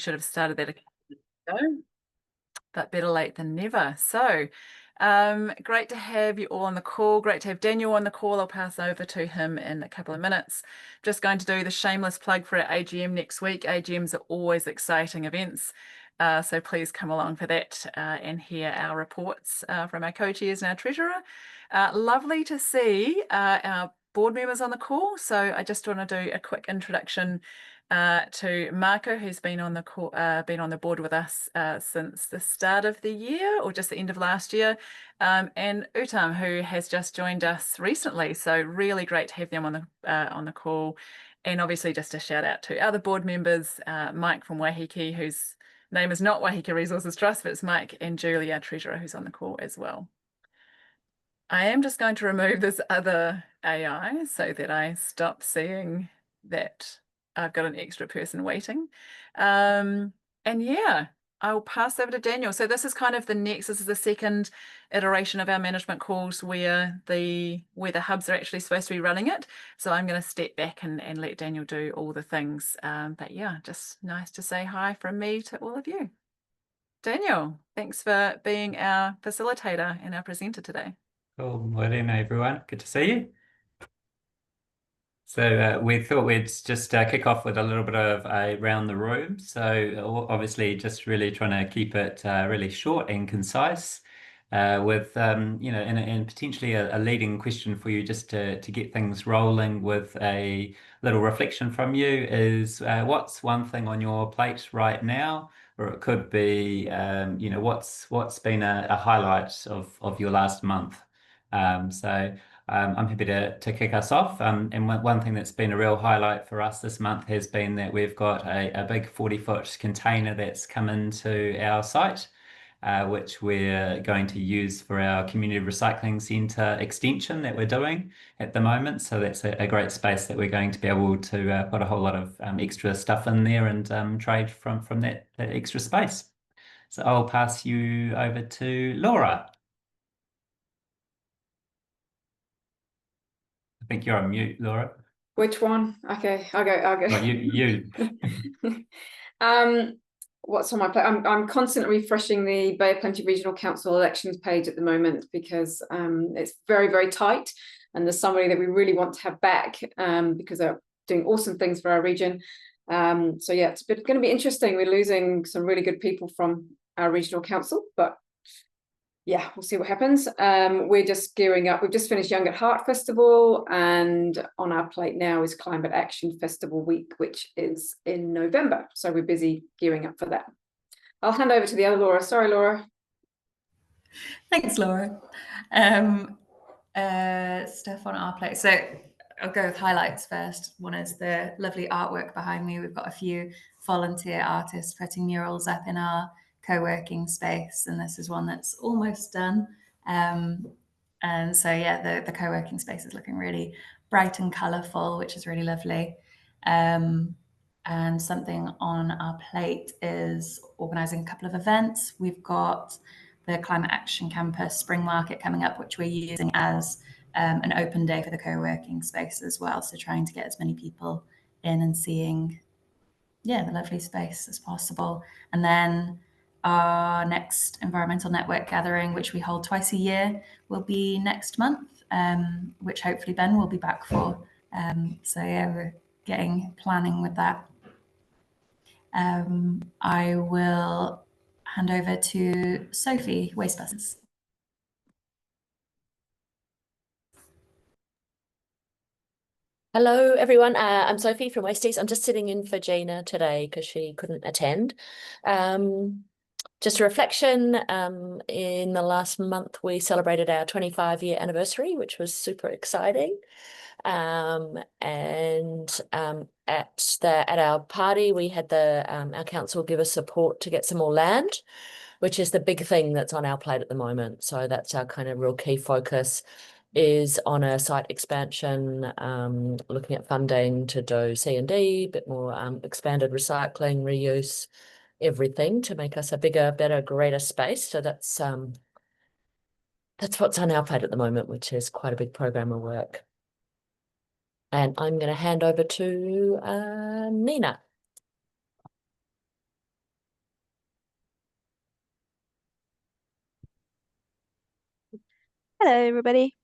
should have started that a couple of years ago, but better late than never. So great to have you all on the call. Great to have Daniel on the call. I'll pass over to him in a couple of minutes. Just going to do the shameless plug for our AGM next week. AGMs are always exciting events. So please come along for that and hear our reports from our co-chairs and our treasurer. Lovely to see our board members on the call. So I just want to do a quick introduction to Marco, who's been on the call, been on the board with us since the start of the year or just the end of last year, and Utam, who has just joined us recently. So really great to have them on the call, and obviously just a shout out to other board members, Mike from Wahiki, whose name is not Wahiki Resources Trust, but it's Mike, and Julie, our treasurer, who's on the call as well. I am just going to remove this other AI so that I stop seeing that I've got an extra person waiting. And yeah, I'll pass over to Daniel. So this is kind of this is the second iteration of our management calls where the hubs are actually supposed to be running it. So I'm going to step back and let Daniel do all the things. But yeah, just nice to say hi from me to all of you. Daniel, thanks for being our facilitator and our presenter today. Cool. Morning, everyone. Good to see you. So we thought we'd just kick off with a little bit of a round the room. So obviously, just really trying to keep it really short and concise, with and potentially a leading question for you, just to get things rolling with a little reflection from you is what's one thing on your plate right now, or it could be what's been a highlight of your last month. I'm happy to kick us off. And one thing that's been a real highlight for us this month has been that we've got a big 40-foot container that's come into our site, which we're going to use for our community recycling centre extension that we're doing at the moment. So that's a great space that we're going to be able to put a whole lot of extra stuff in there and trade from that extra space. So I'll pass you over to Laura. I think you're on mute, Laura. Which one? Okay, I'll go. Well, you. What's on my plate? I'm constantly refreshing the Bay of Plenty Regional Council elections page at the moment because it's very, very tight, and there's somebody that we really want to have back because they're doing awesome things for our region. So yeah, it's going to be interesting. We're losing some really good people from our regional council, but yeah, we'll see what happens. We're just gearing up. We've just finished Young at Heart Festival, and on our plate now is Climate Action Festival Week, which is in November. So we're busy gearing up for that. I'll hand over to the other Laura. Sorry, Laura. Thanks, Laura. Stuff on our plate. So I'll go with highlights first. One is the lovely artwork behind me. We've got a few volunteer artists putting murals up in our co-working space, and this is one that's almost done. And so yeah, the co-working space is looking really bright and colourful, which is really lovely. And something on our plate is organising a couple of events. We've got the Climate Action Campus Spring Market coming up, which we're using as an open day for the co-working space as well. So trying to get as many people in and seeing, the lovely space as possible. And then our next environmental network gathering, which we hold twice a year, will be next month, which hopefully Ben will be back for. So yeah, we're getting planning with that. I will hand over to Sophie, Wastebusters. Hello, everyone. I'm Sophie from Wasties. I'm just sitting in for Gina today because she couldn't attend. Just a reflection, in the last month, we celebrated our 25-year anniversary, which was super exciting. And at our party, we had our council give us support to get some more land, which is the big thing that's on our plate at the moment. So that's our kind of real key focus, is on a site expansion, looking at funding to do C&D, a bit more expanded recycling, reuse, everything to make us a bigger, better, greater space. So that's what's on our plate at the moment, which is quite a big program of work. And I'm going to hand over to Nina. Hello, everybody.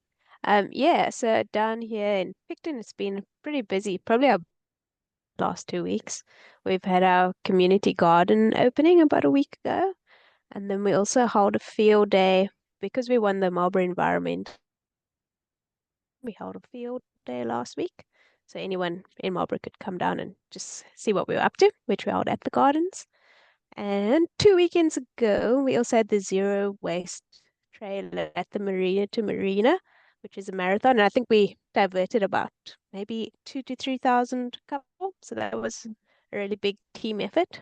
Yeah, so down here in Picton, it's been pretty busy, probably our last 2 weeks. We've had our community garden opening about a week ago, and then we also held a field day because we won the Marlborough Environment. We held a field day last week, so anyone in Marlborough could come down and just see what we were up to, which we held at the gardens. And 2 weekends ago, we also had the zero waste trail at the Marina to Marina, which is a marathon. And I think we diverted about maybe 2,000 to 3,000 couple. So that was a really big team effort.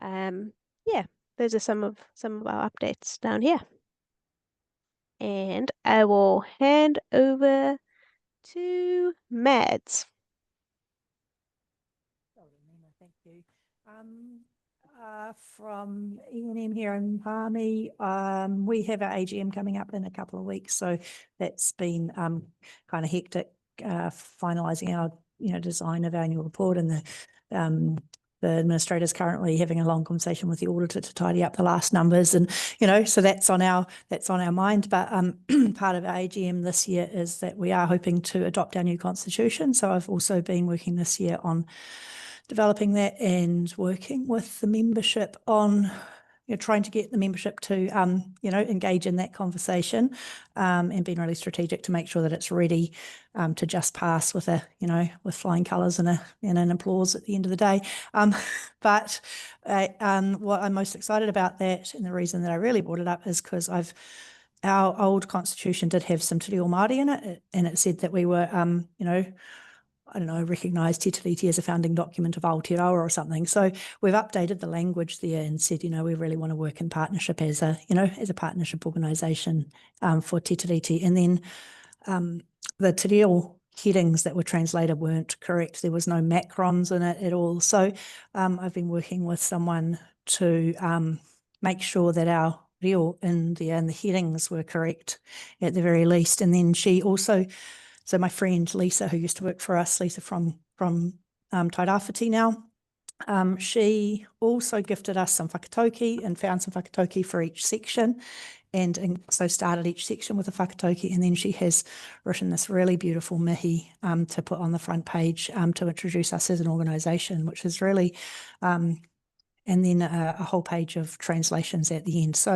Yeah, those are some of our updates down here. And I will hand over to Mads. Thank you. From E&M here in Palmy, we have our AGM coming up in a couple of weeks, so that's been kind of hectic, finalising our design of our annual report, and the administrator is currently having a long conversation with the auditor to tidy up the last numbers, and so that's on our mind. But part of our AGM this year is that we are hoping to adopt our new constitution. So I've also been working this year on developing that and working with the membership on trying to get the membership to engage in that conversation, and being really strategic to make sure that it's ready to just pass with with flying colours and an applause at the end of the day. But what I'm most excited about that, and the reason that I really brought it up, is because our old constitution did have some Te Reo Māori in it, and it said that we were recognised Te Tiriti as a founding document of Aotearoa or something. So we've updated the language there and said, we really want to work in partnership as a partnership organisation for Te Tiriti. And then the Te Reo headings that were translated weren't correct. There was no macrons in it at all. So I've been working with someone to make sure that our reo in there and the headings were correct at the very least. And then she also... So my friend Lisa, who used to work for us, Lisa from Tairāwhiti now, she also gifted us some whakatauki and found some whakatauki for each section, and so started each section with a whakatauki, and then she has written this really beautiful mihi to put on the front page to introduce us as an organisation, which is really... and then a whole page of translations at the end. So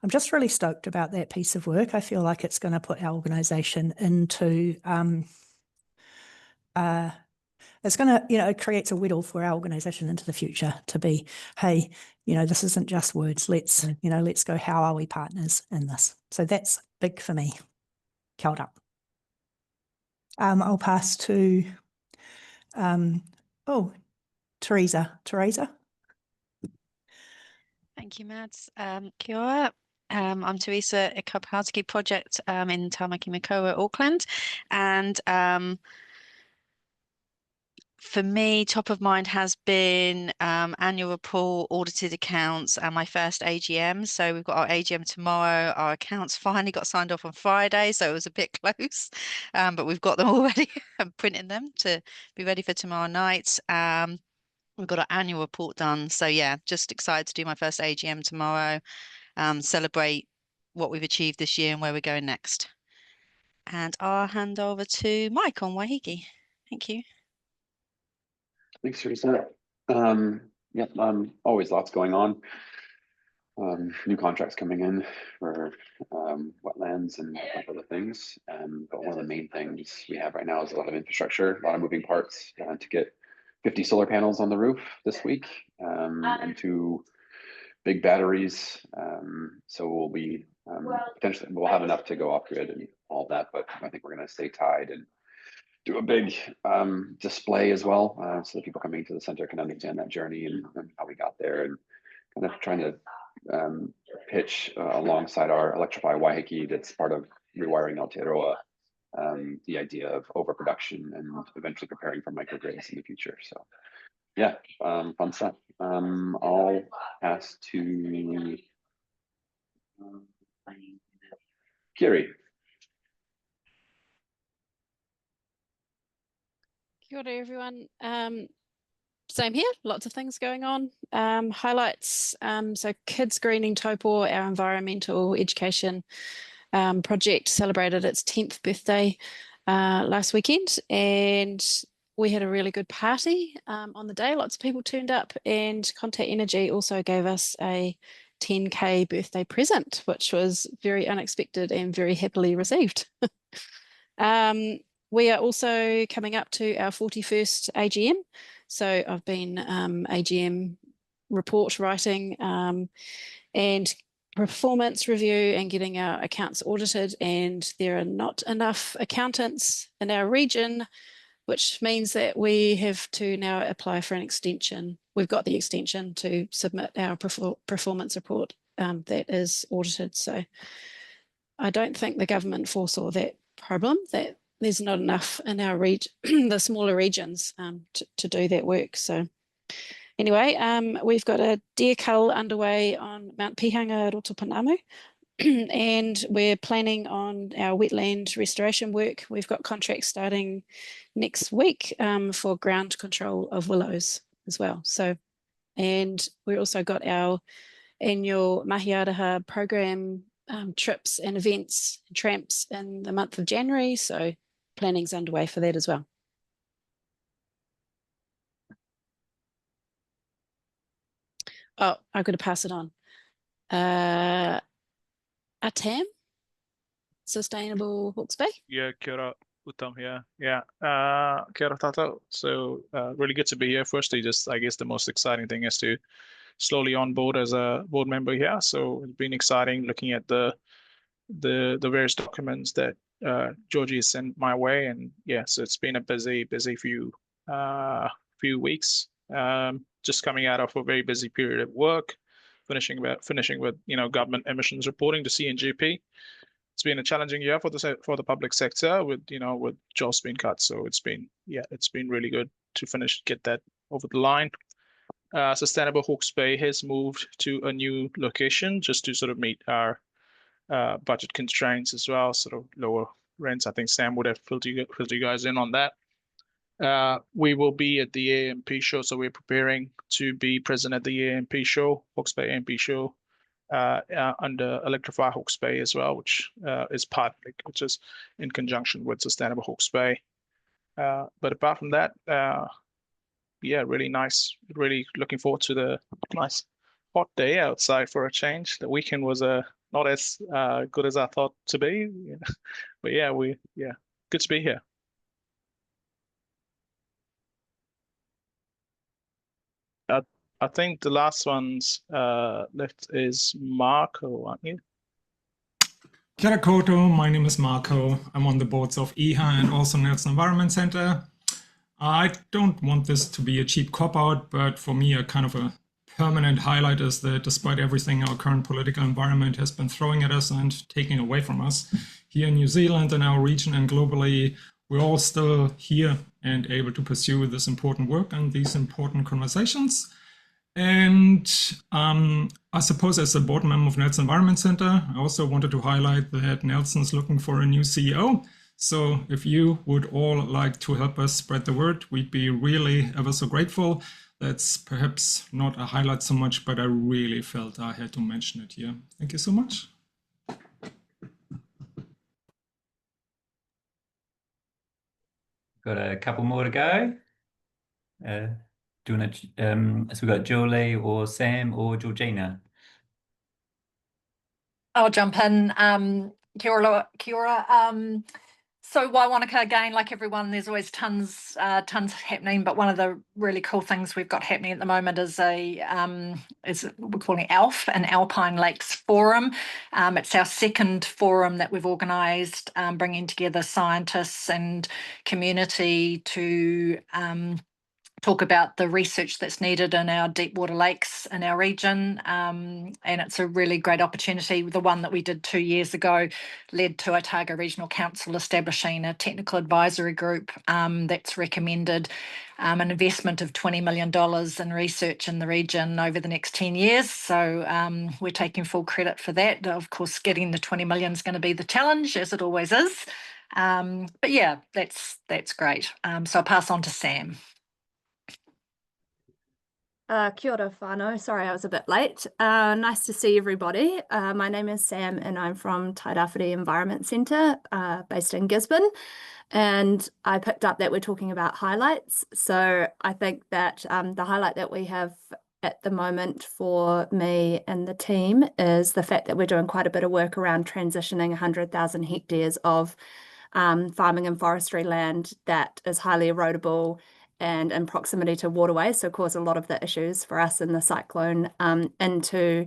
I'm just really stoked about that piece of work. I feel like it's going to put our organisation into... it's going to, it creates a whittle for our organisation into the future to be, hey, this isn't just words. Let's go, how are we partners in this? So that's big for me. Kia ora. I'll pass to, Teresa. Thank you, Mads. Kia ora. I'm Teresa, a Kapahātiki project in Tāmaki Makaurau, Auckland. And for me, top of mind has been annual report, audited accounts, and my first AGM. So we've got our AGM tomorrow. Our accounts finally got signed off on Friday, so it was a bit close. But we've got them already and printing them to be ready for tomorrow night. We've got our annual report done. So yeah, just excited to do my first AGM tomorrow, celebrate what we've achieved this year and where we're going next. And I'll hand over to Mike on Waiheke. Thank you. Thanks, Teresa. Always lots going on. New contracts coming in for wetlands and other things. But one of the main things we have right now is a lot of infrastructure, a lot of moving parts to get 50 solar panels on the roof this week, and 2 big batteries. So we'll be potentially, we'll have enough to go off grid and all that, but I think we're going to stay tied and do a big display as well, so that people coming to the center can understand that journey and how we got there, and kind of trying to pitch alongside our Electrify Waiheke, that's part of rewiring Aotearoa, the idea of overproduction and eventually preparing for microgrids in the future. So yeah, fun stuff. I'll pass to Kiri. Kia ora, everyone. Same here, lots of things going on. Highlights, so kids greening taupo, our environmental education project celebrated its 10th birthday last weekend, and we had a really good party on the day. Lots of people turned up, and Contact Energy also gave us a 10K birthday present, which was very unexpected and very happily received. We are also coming up to our 41st AGM. So I've been AGM report writing and performance review and getting our accounts audited, and there are not enough accountants in our region, which means that we have to now apply for an extension. We've got the extension to submit our performance report that is audited. So I don't think the government foresaw that problem, that there's not enough in our region, the smaller regions, to do that work. So anyway, we've got a deer cull underway on Mount Pihanga Rotopanamu, and we're planning on our wetland restoration work. We've got contracts starting next week for ground control of willows as well. So, and we also got our annual Mahi Araha program trips and events and tramps in the month of January. So planning's underway for that as well. Oh, I've got to pass it on. Atam, Sustainable Hawke's Bay. Yeah, kia ora, Utam here. Yeah, kia ora tātou. So really good to be here. Firstly, just I guess the most exciting thing is to slowly on board as a board member here. So it's been exciting looking at the various documents that Georgie has sent my way, and yeah, so it's been a busy few weeks. Just coming out of a very busy period of work, finishing with government emissions reporting to CNGP. It's been a challenging year for the public sector with jobs being cut. So it's been really good to get that over the line. Sustainable Hawke's Bay has moved to a new location just to sort of meet our budget constraints as well, sort of lower rents. I think Sam would have filled you guys in on that. We will be at the AMP show, so we're preparing to be present at the AMP show, Hawke's Bay AMP show, under Electrify Hawke's Bay as well, which is in conjunction with Sustainable Hawke's Bay. But apart from that, yeah, really nice. Really looking forward to the nice hot day outside for a change. The weekend was not as good as I thought to be, but yeah, good to be here. I think the last one's left is Marco, aren't you? Kia ora koutou, my name is Marco. I'm on the boards of EHA and also Nelson Environment Centre. I don't want this to be a cheap cop-out, but for me a kind of a permanent highlight is that despite everything our current political environment has been throwing at us and taking away from us, here in New Zealand, in our region and globally, we're all still here and able to pursue this important work and these important conversations. And I suppose as a board member of Nelson Environment Centre, I also wanted to highlight that Nelson's looking for a new CEO. So if you would all like to help us spread the word, we'd be really ever so grateful. That's perhaps not a highlight so much, but I really felt I had to mention it here. Thank you so much. Got a couple more to go. Do you want to, so we've got Julie or Sam or Georgina? I'll jump in. Kia ora. So Waiwanaka, again, like everyone, there's always tons happening, but one of the really cool things we've got happening at the moment is we're calling ALF, an Alpine Lakes Forum. It's our second forum that we've organised, bringing together scientists and community to talk about the research that's needed in our deep water lakes in our region, and it's a really great opportunity. The one that we did 2 years ago led to Otago Regional Council establishing a technical advisory group that's recommended an investment of $20 million in research in the region over the next 10 years. So we're taking full credit for that. Of course, getting the 20 million is going to be the challenge, as it always is. But yeah, that's great. So I'll pass on to Sam. Kia ora whānau. Sorry, I was a bit late. Nice to see everybody. My name is Sam and I'm from Tairāwhiti Environment Centre, based in Gisborne. And I picked up that we're talking about highlights. So I think that the highlight that we have at the moment for me and the team is the fact that we're doing quite a bit of work around transitioning 100,000 hectares of farming and forestry land that is highly erodible and in proximity to waterways, so cause a lot of the issues for us in the cyclone, into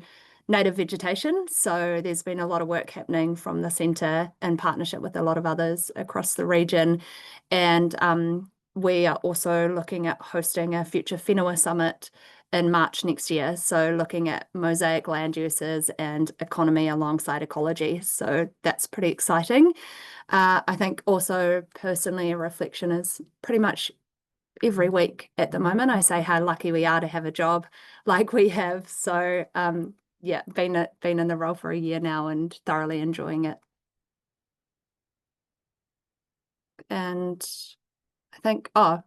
native vegetation. So there's been a lot of work happening from the centre in partnership with a lot of others across the region. And we are also looking at hosting a future whenua summit in March next year. So looking at mosaic land uses and economy alongside ecology. So that's pretty exciting. I think also personally a reflection is pretty much every week at the moment I say how lucky we are to have a job like we have. So yeah, been in the role for a year now and thoroughly enjoying it. And I think, oh,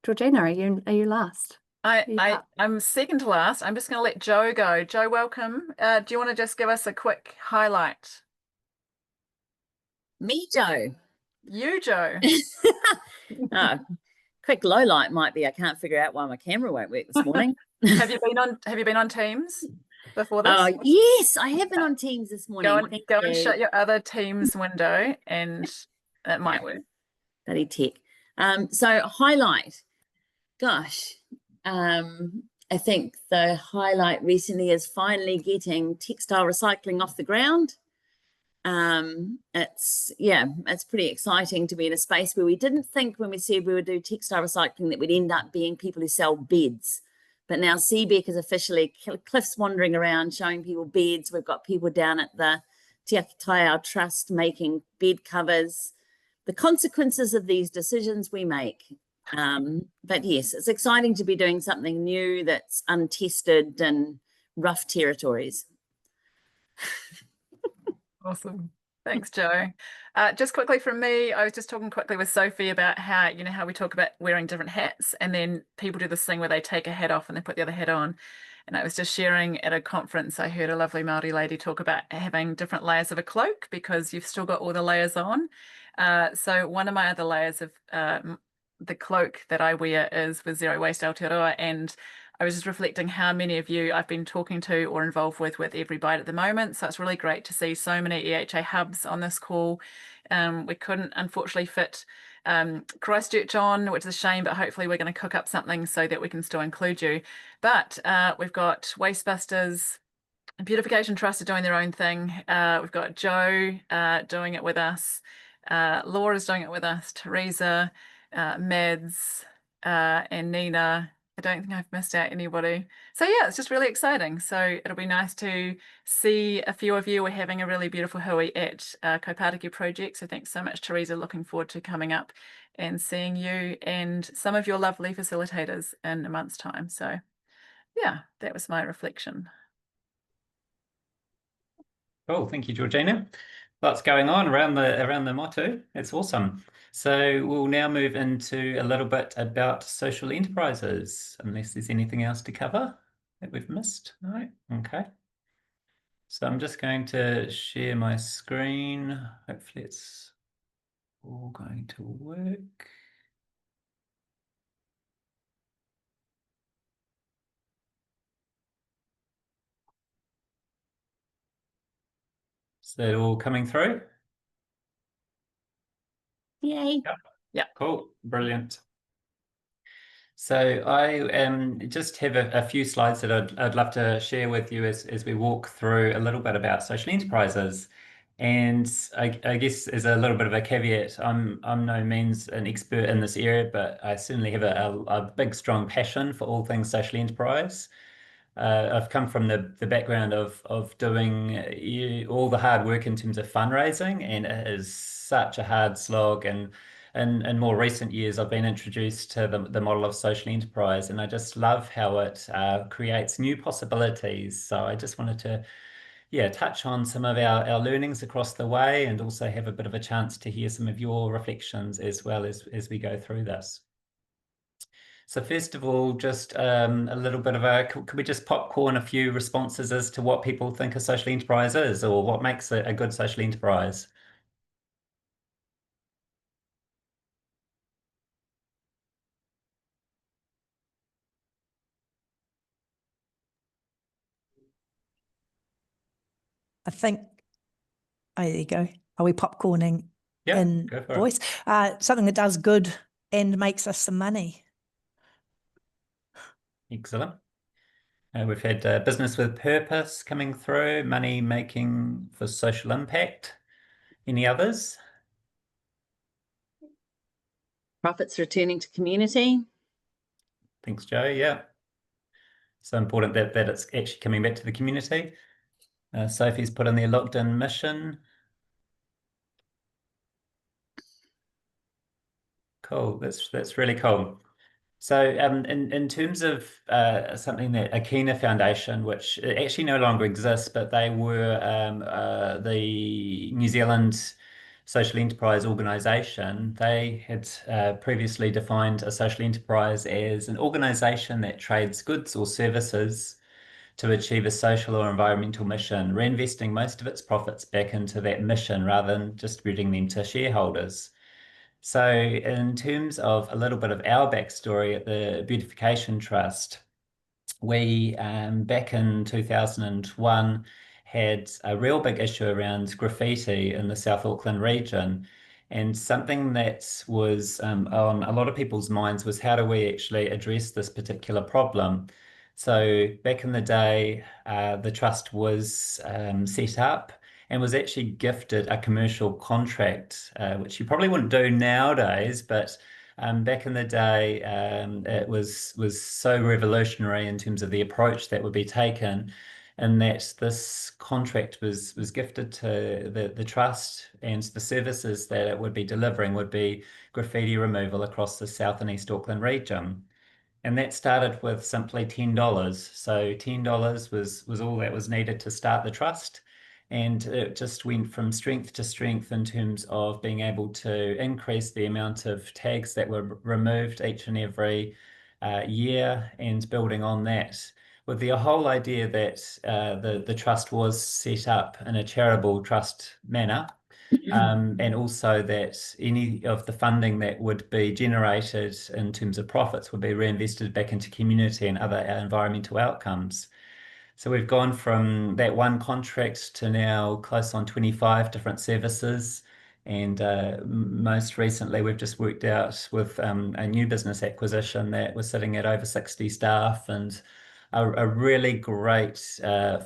Georgina, are you last? I'm second to last. I'm just going to let Jo go. Jo, welcome. Do you want to just give us a quick highlight? Me, Jo. You, Jo. Quick low light might be I can't figure out why my camera won't work this morning. Have you been on Teams before this? Oh yes, I have been on Teams this morning. Go and shut your other Teams window and it might work. Bloody tech. So highlight. Gosh, I think the highlight recently is finally getting textile recycling off the ground. It's pretty exciting to be in a space where we didn't think when we said we would do textile recycling that we'd end up being people who sell beds. But now CBEC is officially Cliff's wandering around showing people beds. We've got people down at the Te Ake Trust making bed covers. The consequences of these decisions we make. But yes, it's exciting to be doing something new that's untested in rough territories. Awesome. Thanks, Jo. Just quickly from me, I was just talking quickly with Sophie about how we talk about wearing different hats and then people do this thing where they take a hat off and they put the other hat on. And I was just sharing at a conference, I heard a lovely Māori lady talk about having different layers of a cloak because you've still got all the layers on. So one of my other layers of the cloak that I wear is with Zero Waste Aotearoa, and I was just reflecting how many of you I've been talking to or involved with Every Bite at the moment. So it's really great to see so many EHA hubs on this call. We couldn't unfortunately fit Christchurch on, which is a shame, but hopefully we're going to cook up something so that we can still include you. But we've got Wastebusters, Beautification Trust are doing their own thing. We've got Jo doing it with us. Laura's doing it with us. Teresa, Mads, and Nina. I don't think I've missed out anybody. So yeah, it's just really exciting. So it'll be nice to see a few of you. We're having a really beautiful hui at Kaupatiki Project. So thanks so much, Teresa. Looking forward to coming up and seeing you and some of your lovely facilitators in a month's time. So yeah, that was my reflection. Cool, thank you, Georgina. Lots going on around the motto. It's awesome. So we'll now move into a little bit about social enterprises, unless there's anything else to cover that we've missed. No? Okay. So I'm just going to share my screen. Hopefully it's all going to work. Is that all coming through? Yay. Yep. Yeah. Cool. Brilliant. So I just have a few slides that I'd love to share with you as we walk through a little bit about social enterprises. And I guess as a little bit of a caveat, I'm no means an expert in this area, but I certainly have a big, strong passion for all things social enterprise. I've come from the background of doing all the hard work in terms of fundraising, and it is such a hard slog. And in more recent years, I've been introduced to the model of social enterprise, and I just love how it creates new possibilities. So I just wanted to touch on some of our learnings across the way, and also have a bit of a chance to hear some of your reflections as well as we go through this. So first of all, just a little bit of could we just popcorn a few responses as to what people think a social enterprise is, or what makes a good social enterprise? I think, oh, there you go. Are we popcorning Yeah, in go for it. voice? Something that does good and makes us some money. Excellent. We've had business with purpose coming through, money making for social impact. Any others? Profits returning to community. Thanks, Joe. Yeah. So important that it's actually coming back to the community. Sophie's put in their locked-in mission. Cool. That's really cool. So in terms of something that Akina Foundation, which actually no longer exists, but they were the New Zealand social enterprise organisation. They had previously defined a social enterprise as an organisation that trades goods or services to achieve a social or environmental mission, reinvesting most of its profits back into that mission rather than distributing them to shareholders. So in terms of a little bit of our backstory at the Beautification Trust, we back in 2001 had a real big issue around graffiti in the South Auckland region. And something that was on a lot of people's minds was, how do we actually address this particular problem? So back in the day, the trust was set up and was actually gifted a commercial contract, which you probably wouldn't do nowadays, but back in the day, it was so revolutionary in terms of the approach that would be taken, and that this contract was gifted to the trust, and the services that it would be delivering would be graffiti removal across the South and East Auckland region. And that started with simply $10. So $10 was all that was needed to start the trust. And it just went from strength to strength in terms of being able to increase the amount of tags that were removed each and every year, and building on that with the whole idea that the trust was set up in a charitable trust manner. And also that any of the funding that would be generated in terms of profits would be reinvested back into community and other environmental outcomes. So we've gone from that one contract to now close on 25 different services. And most recently, we've just worked out with a new business acquisition that we're sitting at over 60 staff, and a really great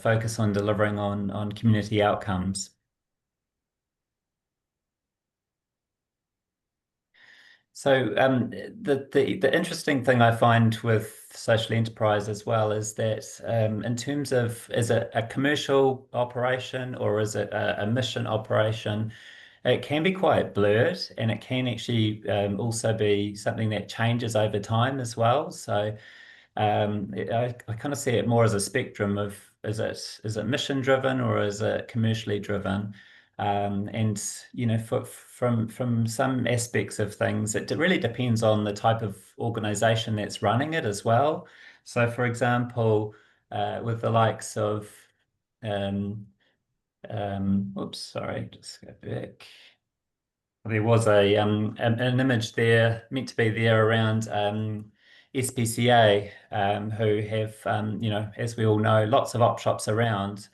focus on delivering on community outcomes. So the interesting thing I find with social enterprise as well is that in terms of, is it a commercial operation or is it a mission operation, it can be quite blurred, and it can actually also be something that changes over time as well. So I kind of see it more as a spectrum of, is it mission driven or is it commercially driven? And you know, from some aspects of things, it really depends on the type of organization that's running it as well. So, for example, with the likes of, oops, sorry, just go back. There was an image there meant to be there around SPCA, who have, you know, as we all know, lots of op shops around.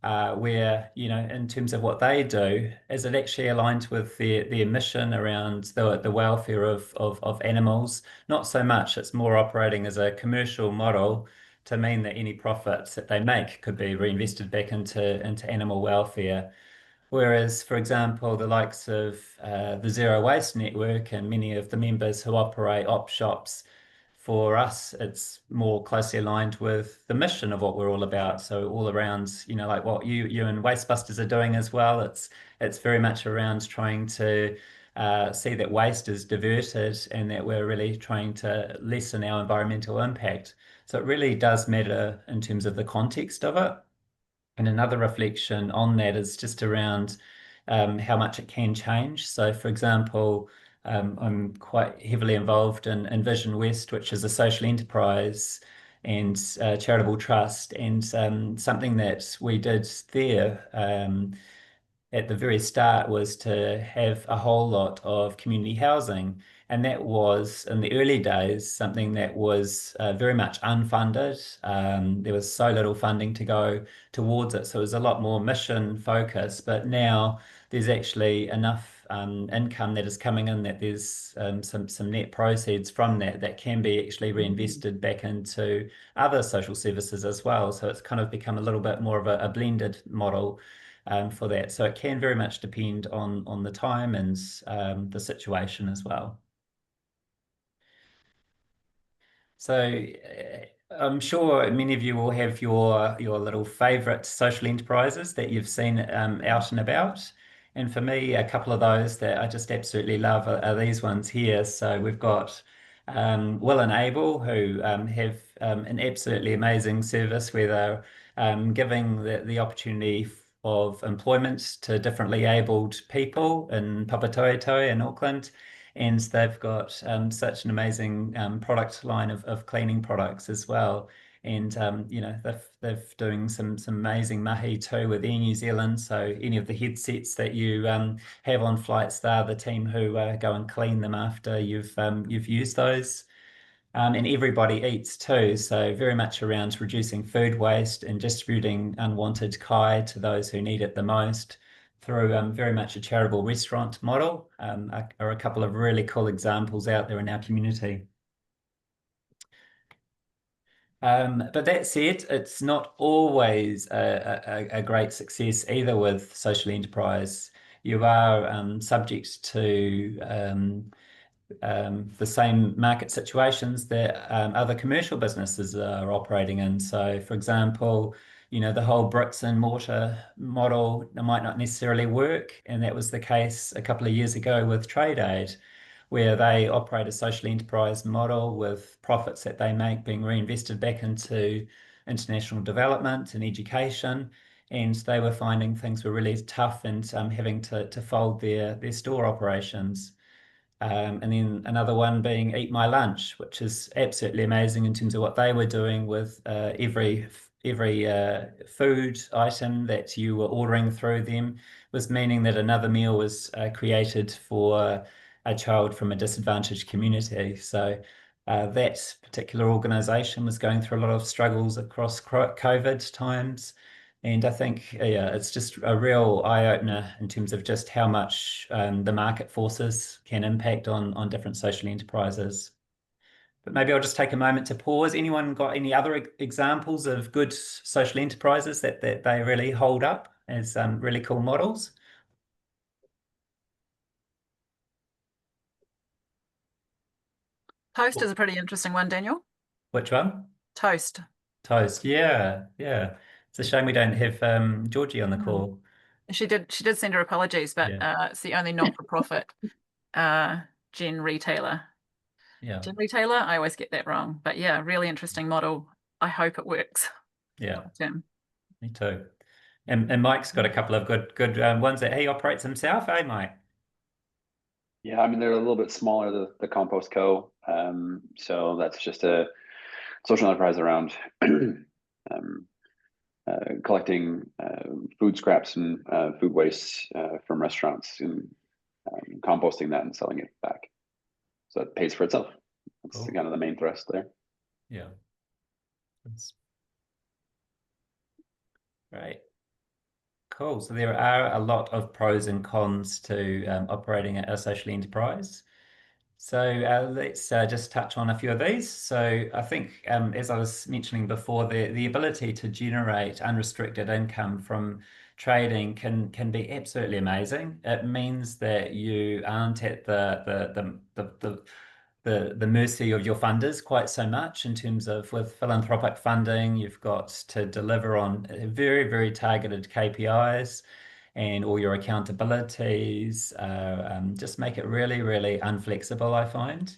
Where, you know, in terms of what they do, is it actually aligned with their mission around the welfare of animals? Not so much. It's more operating as a commercial model to mean that any profits that they make could be reinvested back into animal welfare. Whereas, for example, the likes of the Zero Waste Network and many of the members who operate op shops, for us, it's more closely aligned with the mission of what we're all about. So all around, you know, like what you and Wastebusters are doing as well. It's very much around trying to see that waste is diverted and that we're really trying to lessen our environmental impact. So it really does matter in terms of the context of it. And another reflection on that is just around how much it can change. So, for example, I'm quite heavily involved in Vision West, which is a social enterprise and charitable trust, and something that we did there at the very start was to have a whole lot of community housing. And that was, in the early days, something that was very much unfunded. There was so little funding to go towards it. So it was a lot more mission focused. But now there's actually enough income that is coming in that there's some net proceeds from that can be actually reinvested back into other social services as well. So it's kind of become a little bit more of a blended model for that. So it can very much depend on the time and the situation as well. So I'm sure many of you will have your little favorite social enterprises that you've seen out and about. And for me, a couple of those that I just absolutely love are these ones here. So we've got Will and Able, who have an absolutely amazing service where they're giving the opportunity of employment to differently abled people in Papatoetoe in Auckland. And they've got such an amazing product line of cleaning products as well. And you know, they're doing some amazing mahi too with Air New Zealand. So any of the headsets that you have on flights, they're the team who go and clean them after you've used those. And everybody eats too, so very much around reducing food waste and distributing unwanted kai to those who need it the most through very much a charitable restaurant model, are a couple of really cool examples out there in our community. But that said, it's not always a great success either with social enterprise. You are subject to the same market situations that other commercial businesses are operating in. So, for example, you know, the whole bricks and mortar model might not necessarily work. And that was the case a couple of years ago with Trade Aid, where they operate a social enterprise model with profits that they make being reinvested back into international development and education. And they were finding things were really tough and having to fold their store operations. And then another one being Eat My Lunch, which is absolutely amazing in terms of what they were doing with every food item that you were ordering through them was meaning that another meal was created for a child from a disadvantaged community. So that particular organisation was going through a lot of struggles across COVID times. And I think, yeah, it's just a real eye-opener in terms of just how much the market forces can impact on different social enterprises. But maybe I'll just take a moment to pause. Anyone got any other examples of good social enterprises that they really hold up as really cool models? Toast is a pretty interesting one, Daniel. Which one? Toast. Toast, yeah. It's a shame we don't have Georgie on the call. She did send her apologies, but it's the only not-for-profit gen retailer. Yeah. Gen retailer, I always get that wrong. But yeah, really interesting model. I hope it works. Yeah. Tim. Me too. And Mike's got a couple of good ones that he operates himself, eh, Mike? Yeah, I mean, they're a little bit smaller, the Compost Co. So that's just a social enterprise around collecting food scraps and food waste from restaurants and composting that and selling it back. So it pays for itself. That's Cool. kind of the main thrust there. Yeah. That's great. Cool. So there are a lot of pros and cons to operating a social enterprise. So let's just touch on a few of these. So I think, as I was mentioning before, the ability to generate unrestricted income from trading can be absolutely amazing. It means that you aren't at the mercy of your funders quite so much in terms of with philanthropic funding, you've got to deliver on very, very targeted KPIs and all your accountabilities, just make it really, really unflexible, I find.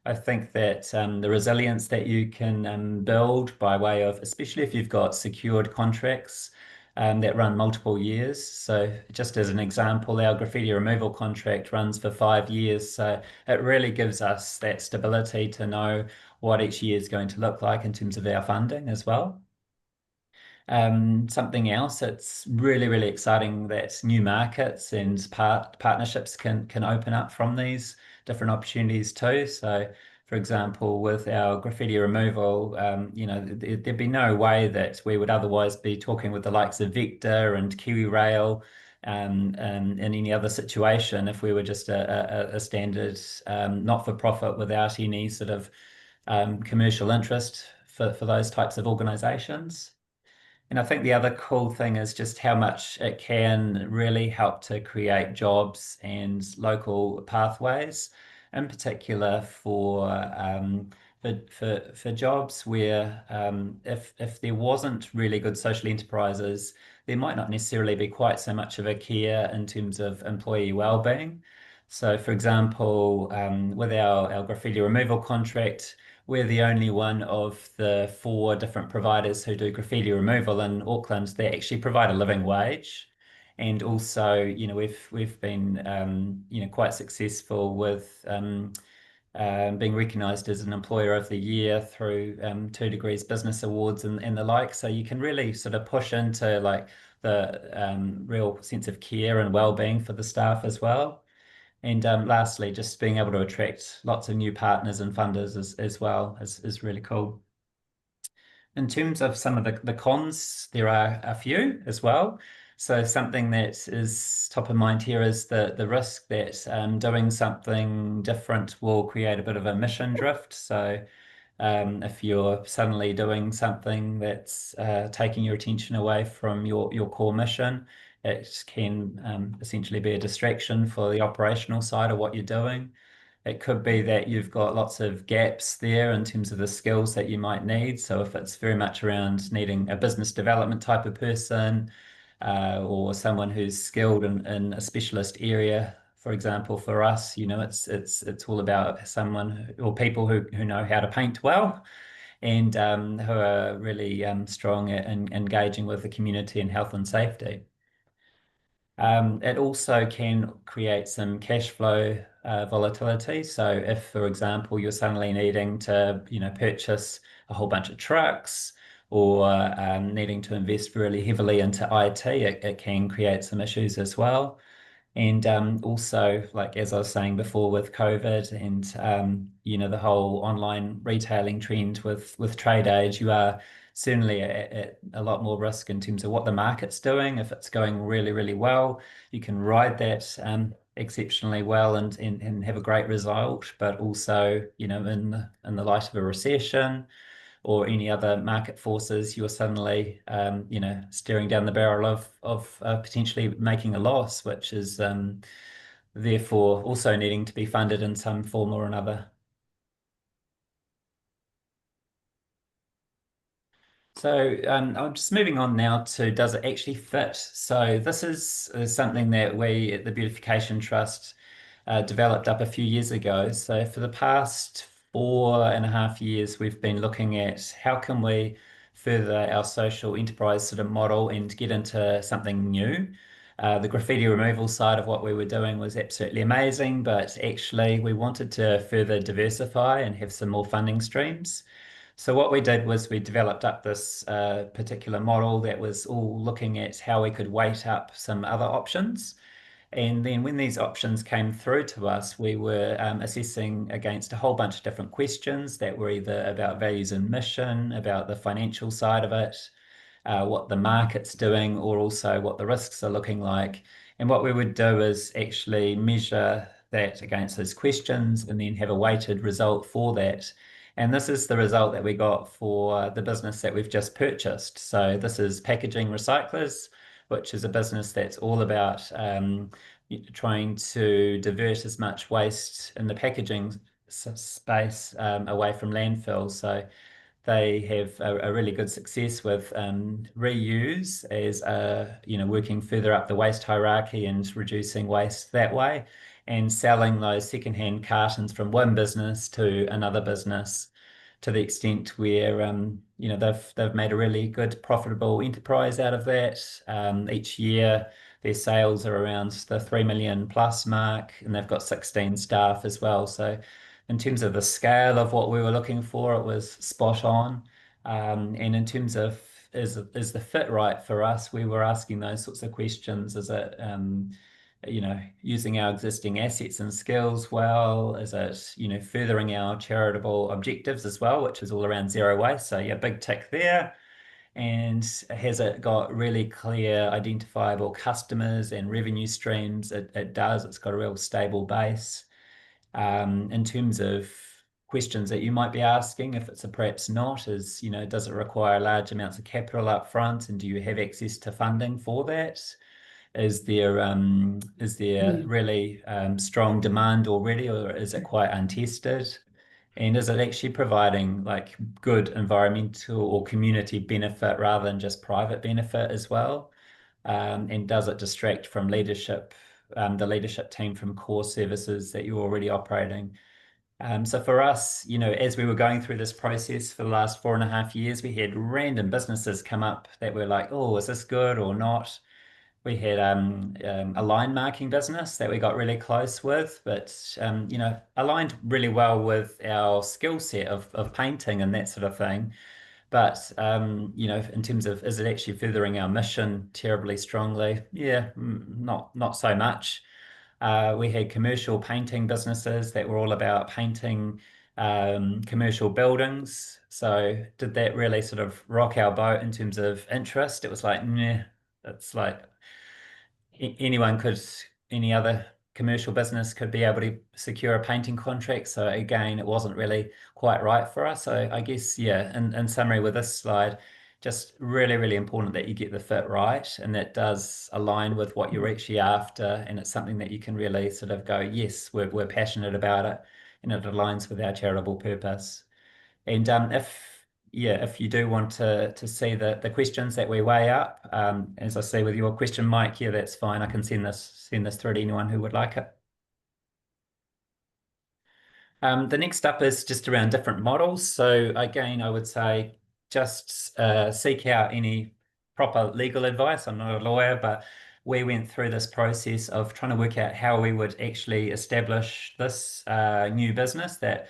I think that the resilience that you can build by way of, especially if you've got secured contracts, that run multiple years. So just as an example, our graffiti removal contract runs for 5 years. So it really gives us that stability to know what each year is going to look like in terms of our funding as well. Something else that's really, really exciting, that new markets and partnerships can open up from these different opportunities too. So for example, with our graffiti removal, you know, there'd be no way that we would otherwise be talking with the likes of Vector and Kiwi Rail in any other situation if we were just a standard not-for-profit without any sort of commercial interest for those types of organizations. And I think the other cool thing is just how much it can really help to create jobs and local pathways, in particular for jobs where if there wasn't really good social enterprises, there might not necessarily be quite so much of a care in terms of employee well-being. So for example, with our graffiti removal contract, we're the only one of the 4 different providers who do graffiti removal in Auckland that actually provide a living wage. And also, you know, we've been, you know, quite successful with being recognised as an Employer of the Year through 2 Degrees Business Awards and the like. So you can really sort of push into like the real sense of care and well-being for the staff as well. And lastly, just being able to attract lots of new partners and funders as well is really cool. In terms of some of the cons, there are a few as well. So something that is top of mind here is the risk that doing something different will create a bit of a mission drift. So if you're suddenly doing something that's taking your attention away from your core mission, it can essentially be a distraction for the operational side of what you're doing. It could be that you've got lots of gaps there in terms of the skills that you might need. So if it's very much around needing a business development type of person, or someone who's skilled in a specialist area, for example, for us, you know, it's all about someone or people who know how to paint well and who are really strong at engaging with the community and health and safety. It also can create some cash flow volatility. So if, for example, you're suddenly needing to, you know, purchase a whole bunch of trucks or needing to invest really heavily into IT, it can create some issues as well. And also, like as I was saying before, with COVID and you know, the whole online retailing trend with trade aid, you are certainly at a lot more risk in terms of what the market's doing. If it's going really, really well, you can ride that exceptionally well and have a great result. But also, you know, in the light of a recession or any other market forces, you're suddenly, you know, staring down the barrel of potentially making a loss, which is therefore also needing to be funded in some form or another. So I'm just moving on now to, does it actually fit? So this is something that we at the Beautification Trust developed up a few years ago. So for the past 4.5 years, we've been looking at how can we further our social enterprise sort of model and get into something new. The graffiti removal side of what we were doing was absolutely amazing, but actually we wanted to further diversify and have some more funding streams. So what we did was we developed up this particular model that was all looking at how we could weight up some other options. And then when these options came through to us, we were assessing against a whole bunch of different questions that were either about values and mission, about the financial side of it, what the market's doing, or also what the risks are looking like. And what we would do is actually measure that against those questions and then have a weighted result for that. And this is the result that we got for the business that we've just purchased. So this is Packaging Recyclers, which is a business that's all about trying to divert as much waste in the packaging space away from landfill. So they have a really good success with reuse as you know, working further up the waste hierarchy and reducing waste that way, and selling those secondhand cartons from one business to another business to the extent where you know they've made a really good profitable enterprise out of that. Each year their sales are around the 3 million plus mark, and they've got 16 staff as well. So in terms of the scale of what we were looking for, it was spot on. And in terms of is the fit right for us, we were asking those sorts of questions. Is it you know, using our existing assets and skills well? Is it, you know, furthering our charitable objectives as well, which is all around zero waste? So yeah, big tick there. And has it got really clear identifiable customers and revenue streams? It does. It's got a real stable base. In terms of questions that you might be asking, if it's a perhaps not, is, you know, does it require large amounts of capital up front, and do you have access to funding for that? Is there really strong demand already, or is it quite untested? And is it actually providing like good environmental or community benefit rather than just private benefit as well? And does it distract from leadership, the leadership team, from core services that you're already operating? So for us, you know, as we were going through this process for the last 4.5 years, we had random businesses come up that were like, oh, is this good or not? We had a line marking business that we got really close with, but you know, aligned really well with our skill set of painting and that sort of thing. But you know, in terms of, is it actually furthering our mission terribly strongly? Yeah, not so much. We had commercial painting businesses that were all about painting commercial buildings. So did that really sort of rock our boat in terms of interest? It was like, nah, it's like any other commercial business could be able to secure a painting contract. So again, it wasn't really quite right for us. So I guess, yeah, in summary with this slide, just really, really important that you get the fit right, and that does align with what you're actually after, and it's something that you can really sort of go, yes, we're passionate about it, and it aligns with our charitable purpose. And if you do want to see the questions that we weigh up, as I see with your question, Mike, yeah, that's fine. I can send this through to anyone who would like it. The next up is just around different models. So again, I would say just seek out any proper legal advice. I'm not a lawyer, but we went through this process of trying to work out how we would actually establish this new business that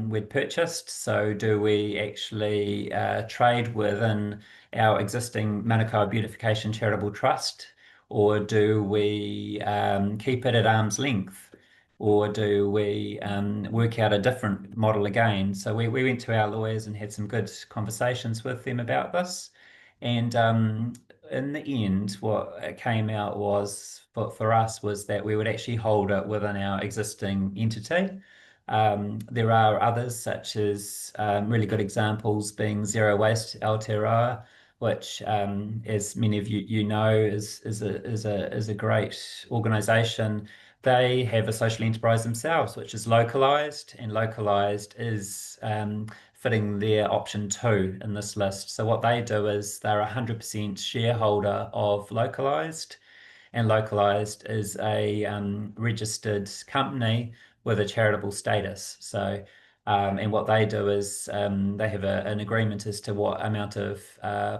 we'd purchased. So do we actually trade within our existing Manukau Beautification Charitable Trust, or do we keep it at arm's length, or do we work out a different model again? So we went to our lawyers and had some good conversations with them about this. And in the end, what came out was, for us, was that we would actually hold it within our existing entity. There are others, such as really good examples being Zero Waste Aotearoa, which, as many of you know, is a great organisation. They have a social enterprise themselves, which is localised, and localised is fitting their option 2 in this list. So what they do is they're 100% shareholder of localised, and localised is a registered company with a charitable status. So, and what they do is they have an agreement as to what amount of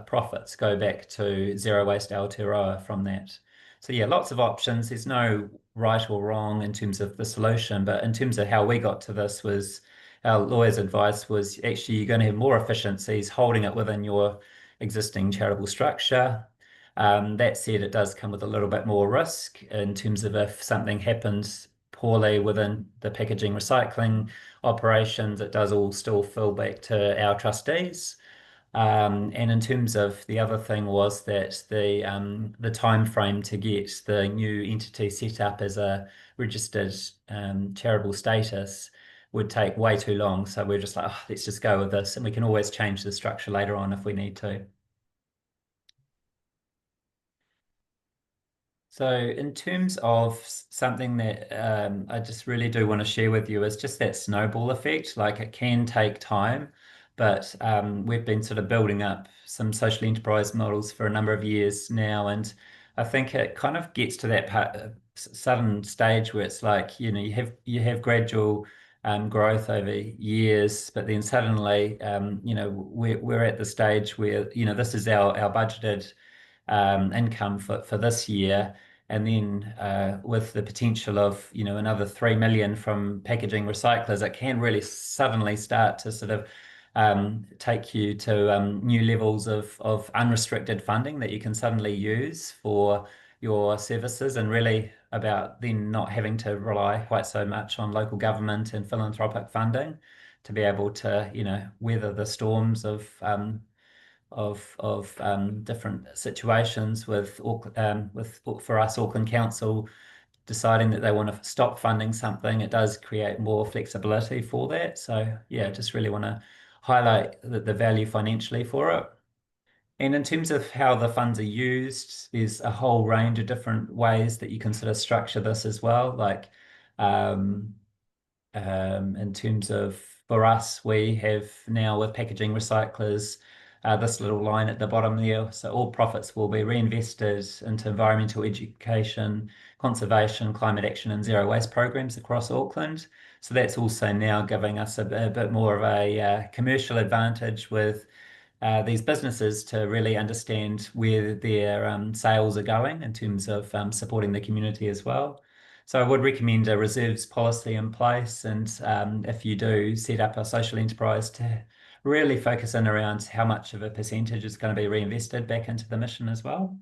profits go back to Zero Waste Aotearoa from that. So yeah, lots of options. There's no right or wrong in terms of the solution, but in terms of how we got to this, was our lawyer's advice was actually you're going to have more efficiencies holding it within your existing charitable structure. That said, it does come with a little bit more risk in terms of if something happens poorly within the packaging recycling operations, it does all still fall back to our trustees. And in terms of the other thing was that the time frame to get the new entity set up as a registered charitable status would take way too long. So we're just like, oh, let's just go with this, and we can always change the structure later on if we need to. So in terms of something that I just really do want to share with you is just that snowball effect. Like, it can take time, but we've been sort of building up some social enterprise models for a number of years now, and I think it kind of gets to that sudden stage where it's like, you know, you have gradual growth over years, but then suddenly, we're at the stage where, this is our budgeted income for this year. And then with the potential of, another 3 million from packaging recyclers, it can really suddenly start to sort of take you to new levels of unrestricted funding that you can suddenly use for your services, and really about then not having to rely quite so much on local government and philanthropic funding to be able to, weather the storms of different situations with for us, Auckland Council deciding that they want to stop funding something. It does create more flexibility for that. So yeah, just really want to highlight the value financially for it. And in terms of how the funds are used, there's a whole range of different ways that you can sort of structure this as well. Like in terms of, for us, we have now with packaging recyclers, this little line at the bottom there. So all profits will be reinvested into environmental education, conservation, climate action, and zero waste programs across Auckland. So that's also now giving us a bit more of a commercial advantage with these businesses to really understand where their sales are going in terms of supporting the community as well. So I would recommend a reserves policy in place, and if you do set up a social enterprise, to really focus in around how much of a percentage is going to be reinvested back into the mission as well.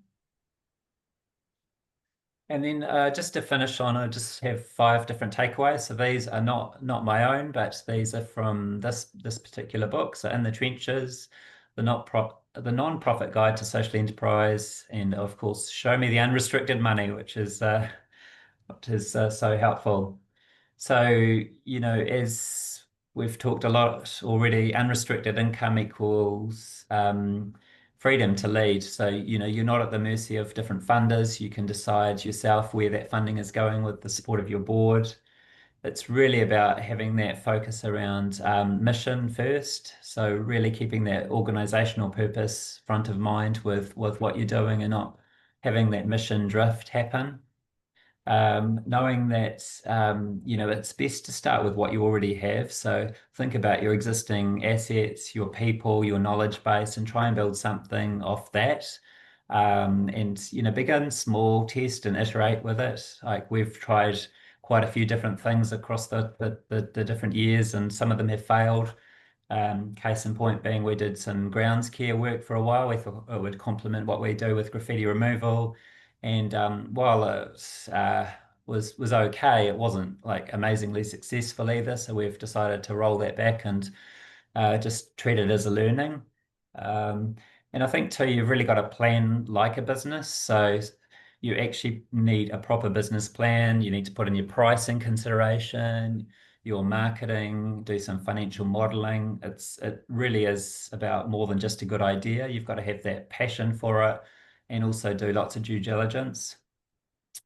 And then just to finish on, I just have 5 different takeaways. So these are not my own, but these are from this particular book. So In the Trenches, the non-profit guide to social enterprise, and of course, Show Me the Unrestricted Money, which is so helpful. So, as we've talked a lot already, unrestricted income equals freedom to lead. So, you're not at the mercy of different funders. You can decide yourself where that funding is going with the support of your board. It's really about having that focus around mission first. So really keeping that organizational purpose front of mind with what you're doing, and not having that mission drift happen. Knowing that, it's best to start with what you already have. So think about your existing assets, your people, your knowledge base, and try and build something off that. And, begin small, test and iterate with it. Like we've tried quite a few different things across the different years, and some of them have failed. Case in point being, we did some grounds care work for a while. We thought it would complement what we do with graffiti removal. And while it was okay, it wasn't like amazingly successful either. So we've decided to roll that back and just treat it as a learning. And I think too, you've really got to plan like a business. So you actually need a proper business plan. You need to put in your pricing consideration, your marketing, do some financial modeling. It really is about more than just a good idea. You've got to have that passion for it, and also do lots of due diligence.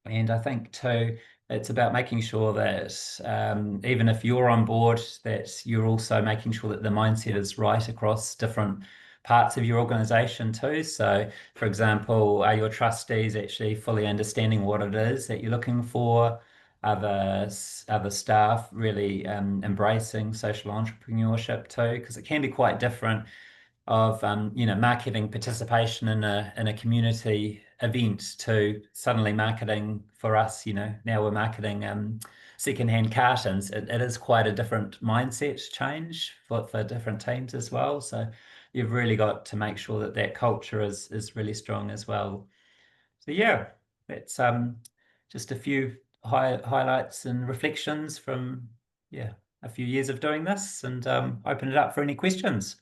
And I think too, it's about making sure that even if you're on board, that you're also making sure that the mindset is right across different parts of your organization too. So for example, are your trustees actually fully understanding what it is that you're looking for? Other staff really embracing social entrepreneurship too? Because it can be quite different of marketing participation in a community event to suddenly marketing for us. Now we're marketing secondhand cartons. It is quite a different mindset change for different teams as well. So you've really got to make sure that culture is really strong as well. So yeah, that's just a few highlights and reflections from a few years of doing this, and open it up for any questions.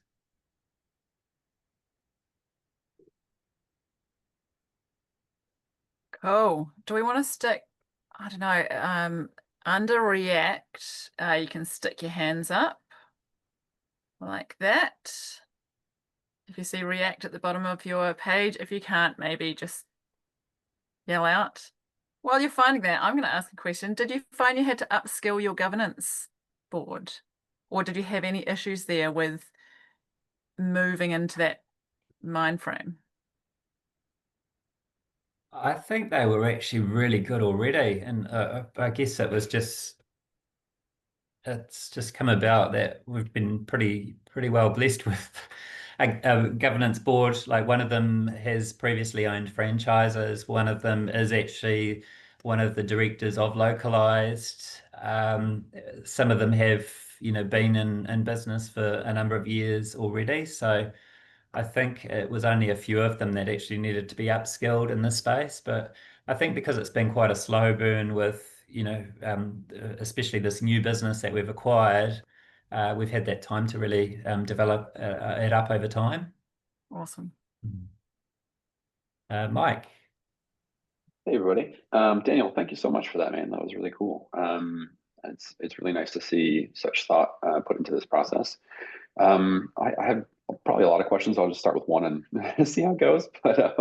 Cool. Do we want to stick, I don't know, under react, you can stick your hands up like that. If you see react at the bottom of your page, if you can't, maybe just yell out. While you're finding that, I'm going to ask a question. Did you find you had to upskill your governance board? Or did you have any issues there with moving into that mind frame? I think they were actually really good already, and I guess it was just it's just come about that we've been pretty well blessed with a governance board. Like, one of them has previously owned franchises. One of them is actually one of the directors of Localized. Some of them have, been in business for a number of years already. So I think it was only a few of them that actually needed to be upskilled in this space. But I think because it's been quite a slow burn with, especially this new business that we've acquired, we've had that time to really develop it up over time. Awesome. Mike. Hey everybody. Daniel, thank you so much for that, man. That was really cool. It's really nice to see such thought put into this process. I have probably a lot of questions. I'll just start with one and see how it goes. But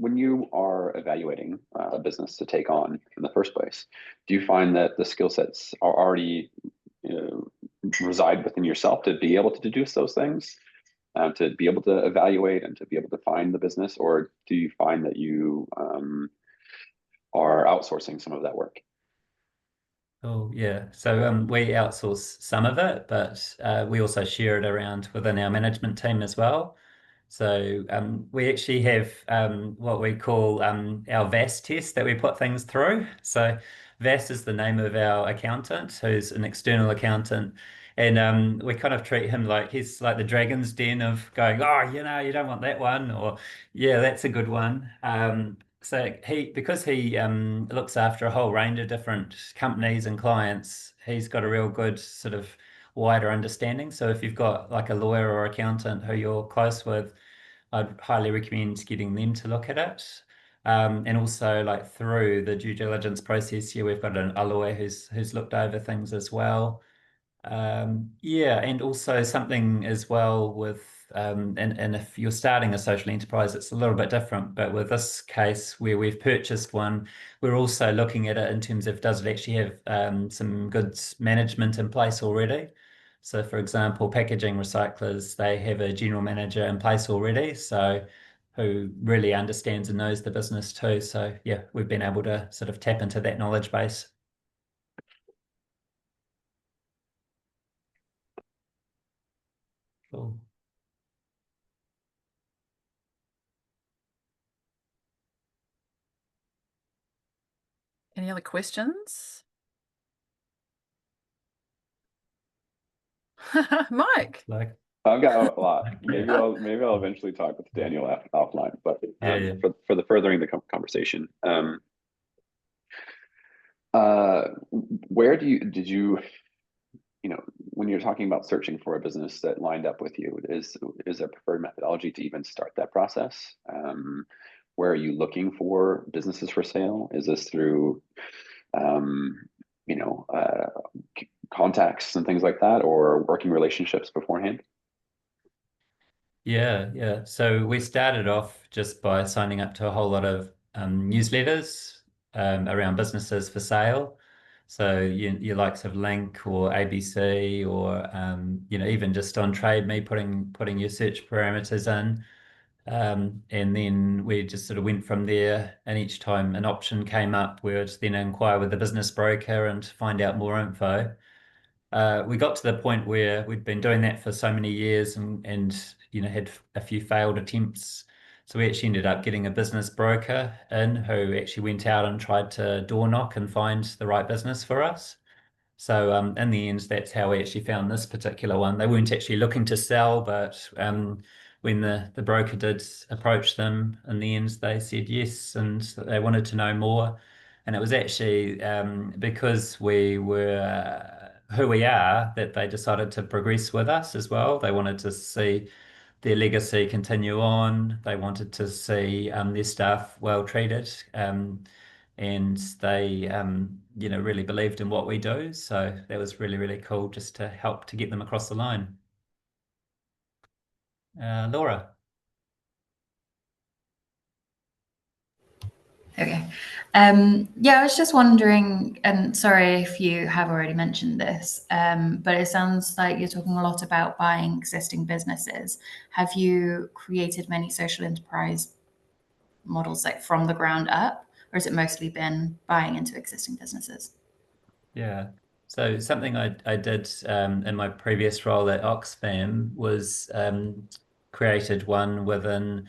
when you are evaluating a business to take on in the first place, do you find that the skill sets are already reside within yourself to be able to deduce those things, to be able to evaluate and to be able to find the business, or do you find that you are outsourcing some of that work? Oh, yeah. So we outsource some of it, but we also share it around within our management team as well. So we actually have what we call our VAS test that we put things through. So VAS is the name of our accountant, who's an external accountant. And we kind of treat him like he's like the dragon's den of going, oh, you don't want that one, or yeah, that's a good one. So because he looks after a whole range of different companies and clients, he's got a real good sort of wider understanding. So if you've got like a lawyer or accountant who you're close with, I'd highly recommend getting them to look at it. And also, like, through the due diligence process here, we've got a lawyer who's looked over things as well. Yeah, and also something as well with and if you're starting a social enterprise, it's a little bit different. But with this case where we've purchased one, we're also looking at it in terms of, does it actually have some goods management in place already? So, for example, packaging recyclers, they have a general manager in place already, so who really understands and knows the business too. So yeah, we've been able to sort of tap into that knowledge base. Cool. Any other questions? Mike. I've got a lot. Maybe I'll eventually talk with Daniel offline. But Yeah. for the furthering the conversation, where did you when you're talking about searching for a business that lined up with you, is a preferred methodology to even start that process? Where are you looking for businesses for sale? Is this through contacts and things like that, or working relationships beforehand? Yeah. So we started off just by signing up to a whole lot of newsletters around businesses for sale. So your likes of Link or ABC, or even just on Trade Me, putting your search parameters in. And then we just sort of went from there, and each time an option came up, we would then inquire with the business broker and find out more info. We got to the point where we'd been doing that for so many years and had a few failed attempts. So we actually ended up getting a business broker in who actually went out and tried to door knock and find the right business for us. So in the end, that's how we actually found this particular one. They weren't actually looking to sell, but when the broker did approach them, in the end, they said yes, and they wanted to know more. And it was actually because we were who we are that they decided to progress with us as well. They wanted to see their legacy continue on. They wanted to see their staff well treated. And they really believed in what we do. So that was really, really cool, just to help to get them across the line. Laura. Okay. Yeah, I was just wondering, and sorry if you have already mentioned this, but it sounds like you're talking a lot about buying existing businesses. Have you created many social enterprise models like from the ground up, or has it mostly been buying into existing businesses? Yeah. So something I did in my previous role at Oxfam was created one within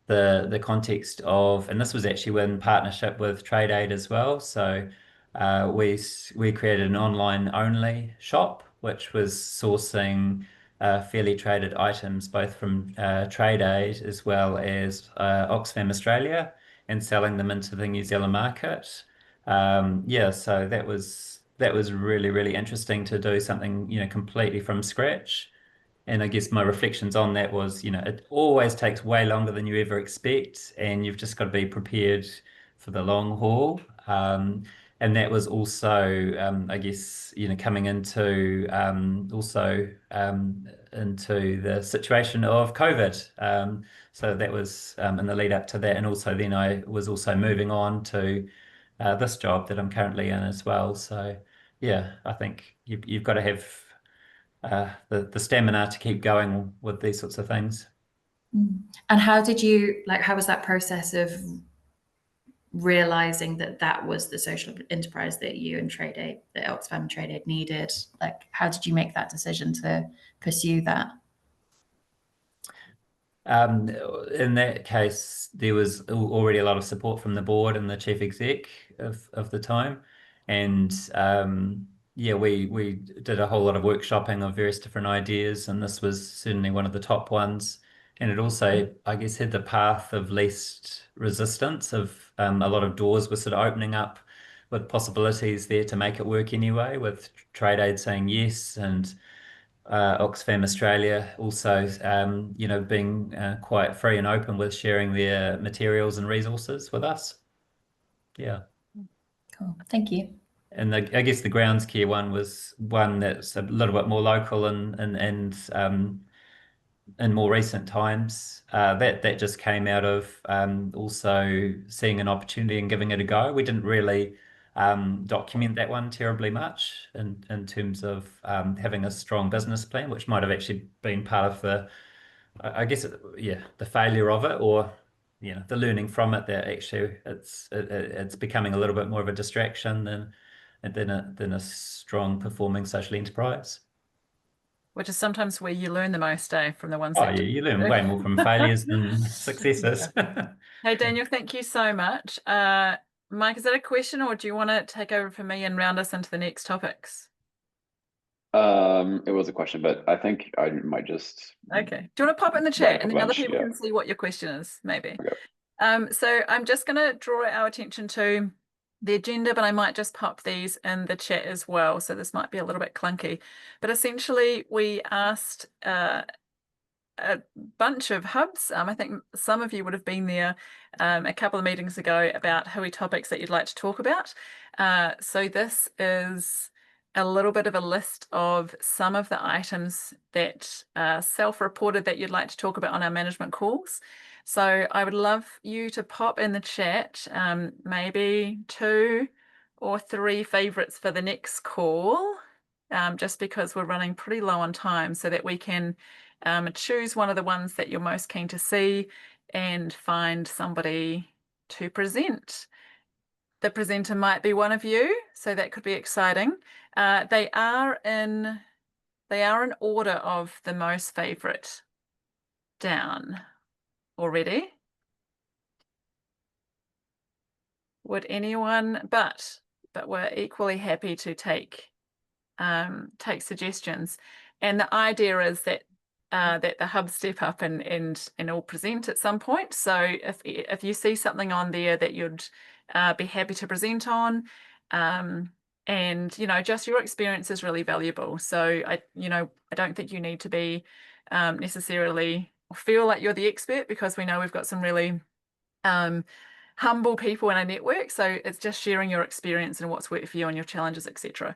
the context of, and this was actually in partnership with Trade Aid as well. So we created an online only shop, which was sourcing fairly traded items both from Trade Aid as well as Oxfam Australia, and selling them into the New Zealand market. Yeah, so that was really, really interesting to do something, completely from scratch. And I guess my reflections on that was, it always takes way longer than you ever expect, and you've just got to be prepared for the long haul. And that was also, I guess, coming into into the situation of COVID. So that was in the lead up to that, and also then I was also moving on to this job that I'm currently in as well. So yeah, I think you've got to have the stamina to keep going with these sorts of things. And how did you, how was that process of realizing that that was the social enterprise that you and Trade Aid, that Oxfam Trade Aid needed? Like, how did you make that decision to pursue that? In that case, there was already a lot of support from the board and the chief exec of the time. And yeah, we did a whole lot of workshopping of various different ideas, and this was certainly one of the top ones. And it also, I guess, had the path of least resistance of a lot of doors were sort of opening up with possibilities there to make it work anyway, with Trade Aid saying yes, and Oxfam Australia also, being quite free and open with sharing their materials and resources with us. Yeah. Cool. Thank you. And I guess the grounds care one was one that's a little bit more local and in more recent times. That just came out of also seeing an opportunity and giving it a go. We didn't really document that one terribly much in terms of having a strong business plan, which might have actually been part of the, I guess, the failure of it, or the learning from it, that actually it's becoming a little bit more of a distraction than a strong performing social enterprise. Which is sometimes where you learn the most, from the ones Oh, that yeah, you learn way more from failures than successes. Hey, Daniel, thank you so much. Mike, is that a question, or do you want to take over for me and round us into the next topics? It was a question, but I think I might just. Okay. Do you want to pop it in the chat, and then other people yeah. can see what your question is, maybe? Okay. So I'm just going to draw our attention to the agenda, but I might just pop these in the chat as well. So this might be a little bit clunky. But essentially, we asked a bunch of hubs. I think some of you would have been there a couple of meetings ago about hui topics that you'd like to talk about. So this is a little bit of a list of some of the items that self-reported that you'd like to talk about on our management calls. So I would love you to pop in the chat maybe 2 or 3 favorites for the next call, just because we're running pretty low on time, so that we can choose one of the ones that you're most keen to see and find somebody to present. The presenter might be one of you, so that could be exciting. They are in order of the most favorite down already. Would anyone, but we're equally happy to take suggestions. And the idea is that that the hubs step up and all present at some point. So if you see something on there that you'd be happy to present on, and just your experience is really valuable. So I don't think you need to be necessarily feel like you're the expert, because we know we've got some really humble people in our network. So it's just sharing your experience and what's worked for you and your challenges, etc.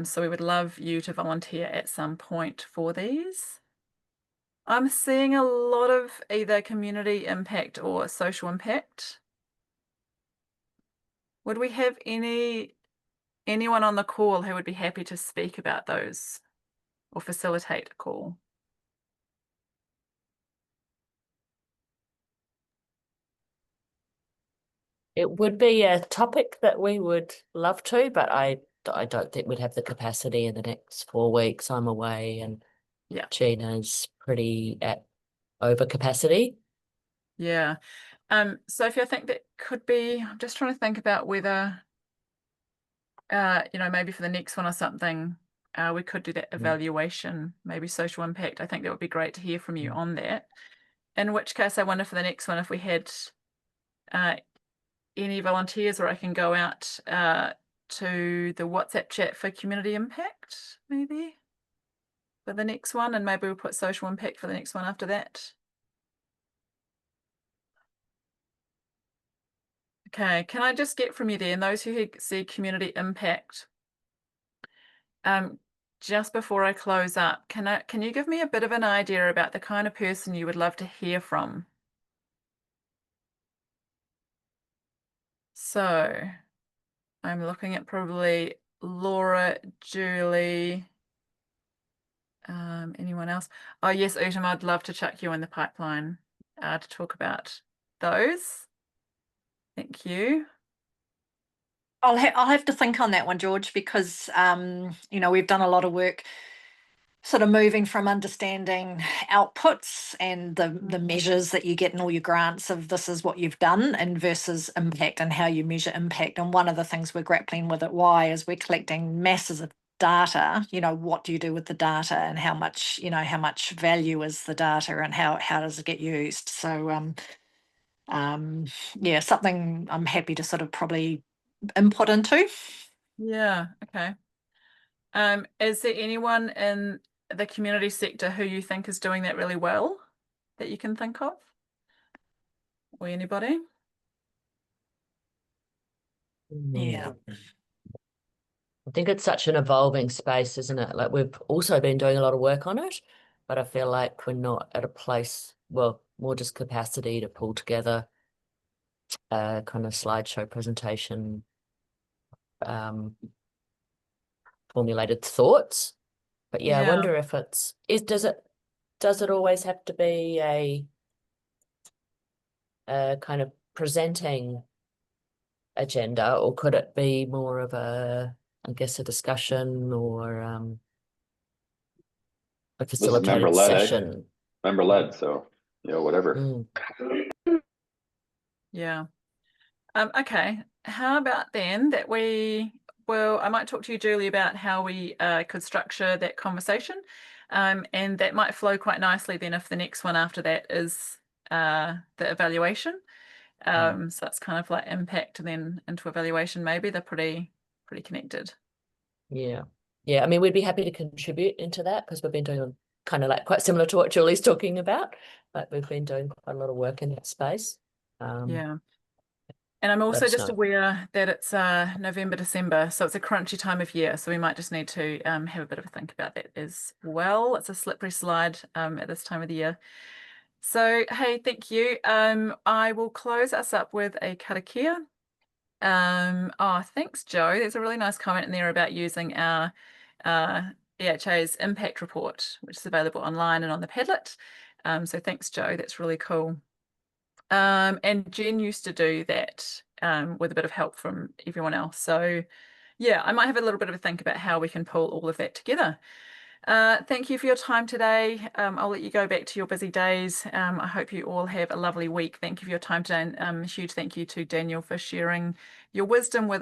So we would love you to volunteer at some point for these. I'm seeing a lot of either community impact or social impact. Would we have anyone on the call who would be happy to speak about those or facilitate a call? It would be a topic that we would love to, but I I don't think we'd have the capacity in the next 4 weeks. I'm away, and Yeah. Gina's pretty at over capacity. Yeah. Sophie, I think that could be, I'm just trying to think about whether, maybe for the next one or something, we could do that evaluation, maybe social impact. I think that would be great to hear from you on that. In which case, I wonder for the next one if we had any volunteers, or I can go out to the WhatsApp chat for community impact, maybe for the next one, and maybe we'll put social impact for the next one after that. Okay, can I just get from you there, and those who see community impact, just before I close up, can you give me a bit of an idea about the kind of person you would love to hear from? So I'm looking at probably Laura, Julie, anyone else? Oh yes, Utam, I'd love to chuck you in the pipeline to talk about those. Thank you. I'll have to think on that one, George, because we've done a lot of work sort of moving from understanding outputs and the measures that you get in all your grants of this is what you've done, and versus impact and how you measure impact. And one of the things we're grappling with at Y is we're collecting masses of data. What do you do with the data, and how much value is the data, and how does it get used? So yeah, something I'm happy to sort of probably input into. Yeah, okay. Is there anyone in the community sector who you think is doing that really well that you can think of? Or anybody? Yeah. I think it's such an evolving space, isn't it? Like, we've also been doing a lot of work on it, but I feel like we're not at a place, well, more just capacity to pull together a kind of slideshow presentation, formulated thoughts. But yeah, I wonder if does it always have to be a kind of presenting agenda, or could it be more of a, I guess, a discussion or a facilitated session? Member led, so whatever. Yeah. Okay. How about then that I might talk to you, Julie, about how we could structure that conversation, and that might flow quite nicely then if the next one after that is the evaluation. So that's kind of like impact and then into evaluation. Maybe they're pretty connected. Yeah. I mean, we'd be happy to contribute into that, because we've been doing kind of like quite similar to what Julie's talking about, but we've been doing quite a lot of work in that space. Yeah. And I'm also just aware that it's November, December, so it's a crunchy time of year. So we might just need to have a bit of a think about that as well. It's a slippery slide at this time of the year. So, hey, thank you. I will close us up with a karakia. Thanks, Joe. There's a really nice comment in there about using our EHA's impact report, which is available online and on the Padlet. So thanks, Joe. That's really cool. And Jen used to do that with a bit of help from everyone else. So yeah, I might have a little bit of a think about how we can pull all of that together. Thank you for your time today. I'll let you go back to your busy days. I hope you all have a lovely week. Thank you for your time today. And huge thank you to Daniel for sharing your wisdom with